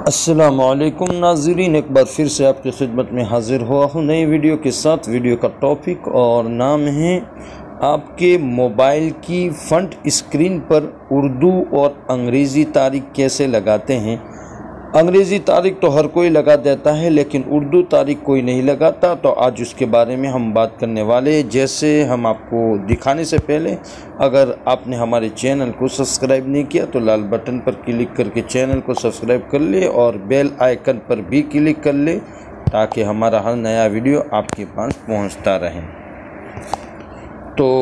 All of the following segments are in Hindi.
अस्सलामुअलैकुम नाज़रीन, एक बार फिर से आपकी खिदमत में हाज़िर हुआ हूँ नई वीडियो के साथ। वीडियो का टॉपिक और नाम है आपके मोबाइल की फ्रंट स्क्रीन पर उर्दू और अंग्रेज़ी तारीख कैसे लगाते हैं। अंग्रेज़ी तारीख तो हर कोई लगा देता है, लेकिन उर्दू तारीख कोई नहीं लगाता। तो आज उसके बारे में हम बात करने वाले हैं। जैसे हम आपको दिखाने से पहले, अगर आपने हमारे चैनल को सब्सक्राइब नहीं किया तो लाल बटन पर क्लिक करके चैनल को सब्सक्राइब कर ले और बेल आइकन पर भी क्लिक कर ले, ताकि हमारा हर नया वीडियो आपके पास पहुंचता रहे। तो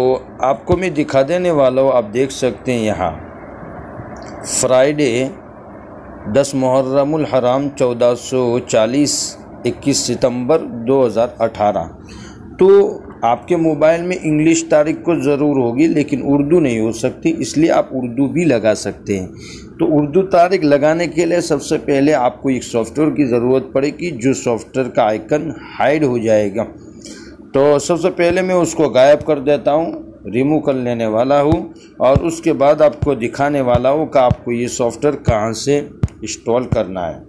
आपको मैं दिखा देने वाला हूँ। आप देख सकते हैं यहाँ फ्राइडे 10 मुहर्रमुल हराम 1440 21 सितंबर 2018। तो आपके मोबाइल में इंग्लिश तारीख को ज़रूर होगी, लेकिन उर्दू नहीं हो सकती, इसलिए आप उर्दू भी लगा सकते हैं। तो उर्दू तारीख लगाने के लिए सबसे पहले आपको एक सॉफ्टवेयर की ज़रूरत पड़ेगी, जो सॉफ्टवेयर का आइकन हाइड हो जाएगा। तो सबसे पहले मैं उसको गायब कर देता हूँ, रिमूव कर लेने वाला हूँ, और उसके बाद आपको दिखाने वाला हूँ कि आपको ये सॉफ्टवेयर कहाँ से इंस्टॉल करना है।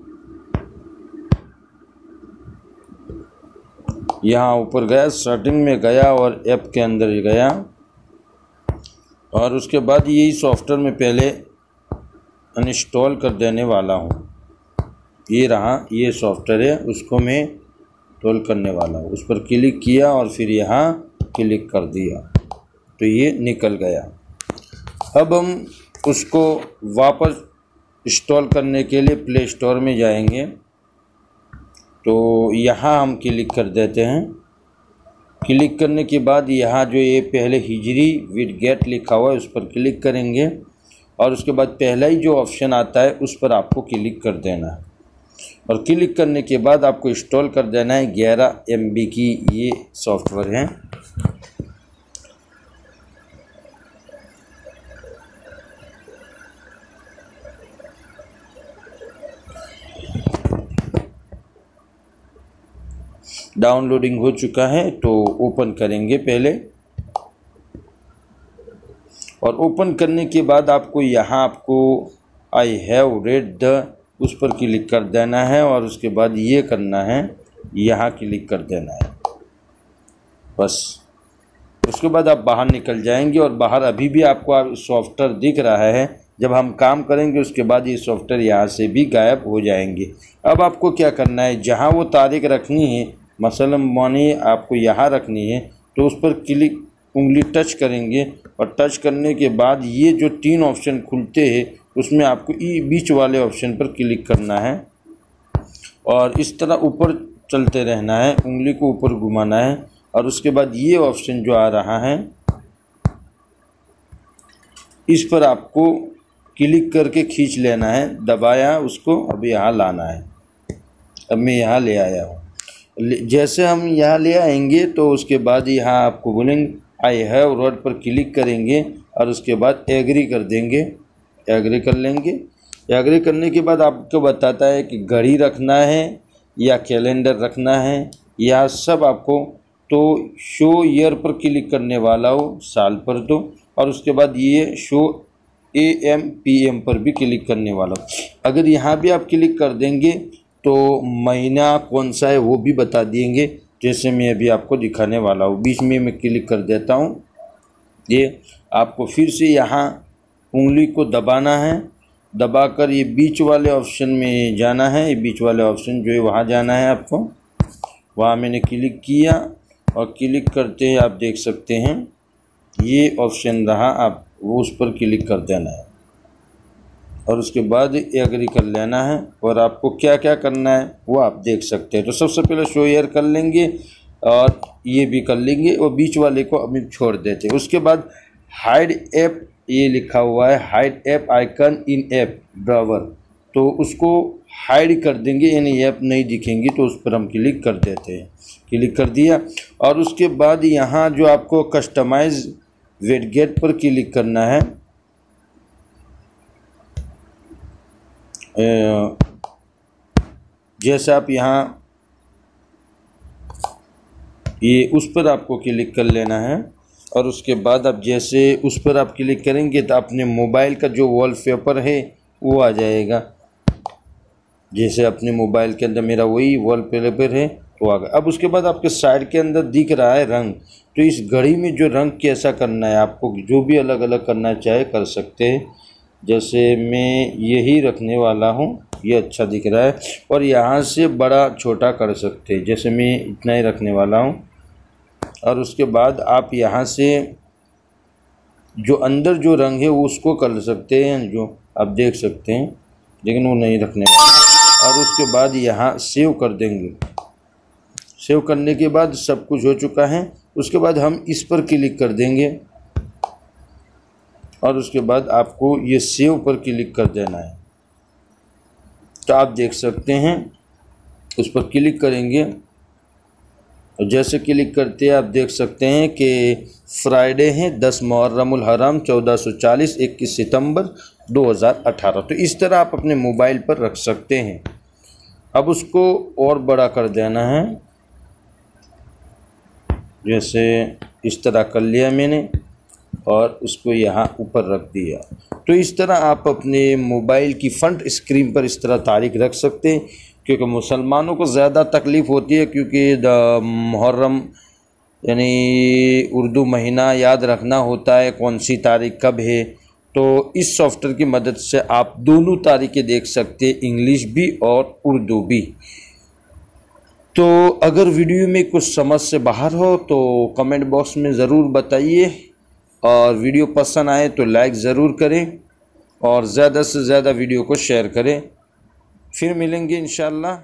यहाँ ऊपर गया, सेटिंग में गया और ऐप के अंदर गया, और उसके बाद यही सॉफ्टवेयर में पहले अनइंस्टॉल कर देने वाला हूँ। ये रहा, ये सॉफ्टवेयर है, उसको मैं इंस्टॉल करने वाला हूँ। उस पर क्लिक किया और फिर यहाँ क्लिक कर दिया तो ये निकल गया। अब हम उसको वापस इंस्टॉल करने के लिए प्ले स्टोर में जाएंगे। तो यहाँ हम क्लिक कर देते हैं। क्लिक करने के बाद यहाँ जो ये पहले हिजरी विद गेट लिखा हुआ है उस पर क्लिक करेंगे, और उसके बाद पहला ही जो ऑप्शन आता है उस पर आपको क्लिक कर देना है। और क्लिक करने के बाद आपको इंस्टॉल कर देना है। 11 MB की ये सॉफ्टवेयर है। डाउनलोडिंग हो चुका है, तो ओपन करेंगे पहले, और ओपन करने के बाद आपको यहाँ आपको आई हैव रेड द उस पर क्लिक कर देना है, और उसके बाद ये करना है, यहाँ क्लिक कर देना है बस। उसके बाद आप बाहर निकल जाएंगे, और बाहर अभी भी आपको सॉफ्टवेयर दिख रहा है। जब हम काम करेंगे उसके बाद ये सॉफ्टवेयर यहाँ से भी गायब हो जाएंगे। अब आपको क्या करना है, जहाँ वो तारीख रखनी है, मसलन मानिए आपको यहाँ रखनी है, तो उस पर क्लिक उंगली टच करेंगे, और टच करने के बाद ये जो 3 ऑप्शन खुलते हैं उसमें आपको बीच वाले ऑप्शन पर क्लिक करना है, और इस तरह ऊपर चलते रहना है, उंगली को ऊपर घुमाना है, और उसके बाद ये ऑप्शन जो आ रहा है इस पर आपको क्लिक करके खींच लेना है, दबाया उसको, अब यहाँ लाना है। अब मैं यहाँ ले आया हूँ। जैसे हम यहाँ ले आएंगे तो उसके बाद यहाँ आपको बोलेंगे आई हैव रोड पर क्लिक करेंगे, और उसके बाद एग्री कर देंगे। एग्री कर लेंगे। एग्री करने के बाद आपको बताता है कि घड़ी रखना है या कैलेंडर रखना है, या सब आपको। तो शो ईयर पर क्लिक करने वाला हो, साल पर दो, और उसके बाद ये शो AM PM पर भी क्लिक करने वाला हो। अगर यहाँ भी आप क्लिक कर देंगे तो महीना कौन सा है वो भी बता देंगे, जैसे मैं अभी आपको दिखाने वाला हूँ। बीच में मैं क्लिक कर देता हूँ। ये आपको फिर से यहाँ उंगली को दबाना है, दबाकर ये बीच वाले ऑप्शन में जाना है। ये बीच वाले ऑप्शन जो है वहाँ जाना है आपको। वहाँ मैंने क्लिक किया, और क्लिक करते हैं आप देख सकते हैं ये ऑप्शन रहा, आप वो उस पर क्लिक कर देना है, और उसके बाद एग्री कर लेना है। और आपको क्या क्या करना है वो आप देख सकते हैं। तो सबसे पहले शो ईयर कर लेंगे, और ये भी कर लेंगे, और बीच वाले को अभी छोड़ देते हैं। उसके बाद हाइड ऐप ये लिखा हुआ है, हाइड ऐप आइकन इन ऐप ब्राउज़र, तो उसको हाइड कर देंगे, यानी ऐप नहीं दिखेंगी, तो उस पर हम क्लिक कर देते हैं। क्लिक कर दिया, और उसके बाद यहाँ जो आपको कस्टमाइज विडगेट पर क्लिक करना है। जैसे आप यहाँ ये उस पर आपको क्लिक कर लेना है, और उसके बाद आप जैसे उस पर आप क्लिक करेंगे तो अपने मोबाइल का जो वॉलपेपर है वो आ जाएगा। जैसे अपने मोबाइल के अंदर मेरा वही वॉलपेपर है तो आ गया। अब उसके बाद आपके साइड के अंदर दिख रहा है रंग, तो इस घड़ी में जो रंग कैसा करना है आपको, जो भी अलग अलग करना चाहे कर सकते हैं। जैसे मैं यही रखने वाला हूँ, ये अच्छा दिख रहा है, और यहाँ से बड़ा छोटा कर सकते हैं। जैसे मैं इतना ही रखने वाला हूँ, और उसके बाद आप यहाँ से जो अंदर जो रंग है वो उसको कर सकते हैं, जो आप देख सकते हैं, लेकिन वो नहीं रखने वाला। और उसके बाद यहाँ सेव कर देंगे। सेव करने के बाद सब कुछ हो चुका है। उसके बाद हम इस पर क्लिक कर देंगे, और उसके बाद आपको ये सेव पर क्लिक कर देना है। तो आप देख सकते हैं, उस पर क्लिक करेंगे, और जैसे क्लिक करते हैं आप देख सकते हैं कि फ्राइडे है 10 मुहर्रमुल हराम 1440 21 सितंबर 2018। तो इस तरह आप अपने मोबाइल पर रख सकते हैं। अब उसको और बड़ा कर देना है, जैसे इस तरह कर लिया मैंने, और उसको यहाँ ऊपर रख दिया। तो इस तरह आप अपने मोबाइल की फ्रंट स्क्रीन पर इस तरह तारीख रख सकते हैं, क्योंकि मुसलमानों को ज़्यादा तकलीफ़ होती है, क्योंकि मुहर्रम यानी उर्दू महीना याद रखना होता है कौन सी तारीख कब है। तो इस सॉफ्टवेयर की मदद से आप दोनों तारीखें देख सकते हैं, इंग्लिश भी और उर्दू भी। तो अगर वीडियो में कुछ समझ से बाहर हो तो कमेंट बॉक्स में ज़रूर बताइए, और वीडियो पसंद आए तो लाइक ज़रूर करें, और ज़्यादा से ज़्यादा वीडियो को शेयर करें। फिर मिलेंगे इंशाअल्लाह।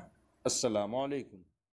अस्सलामु अलैकुम।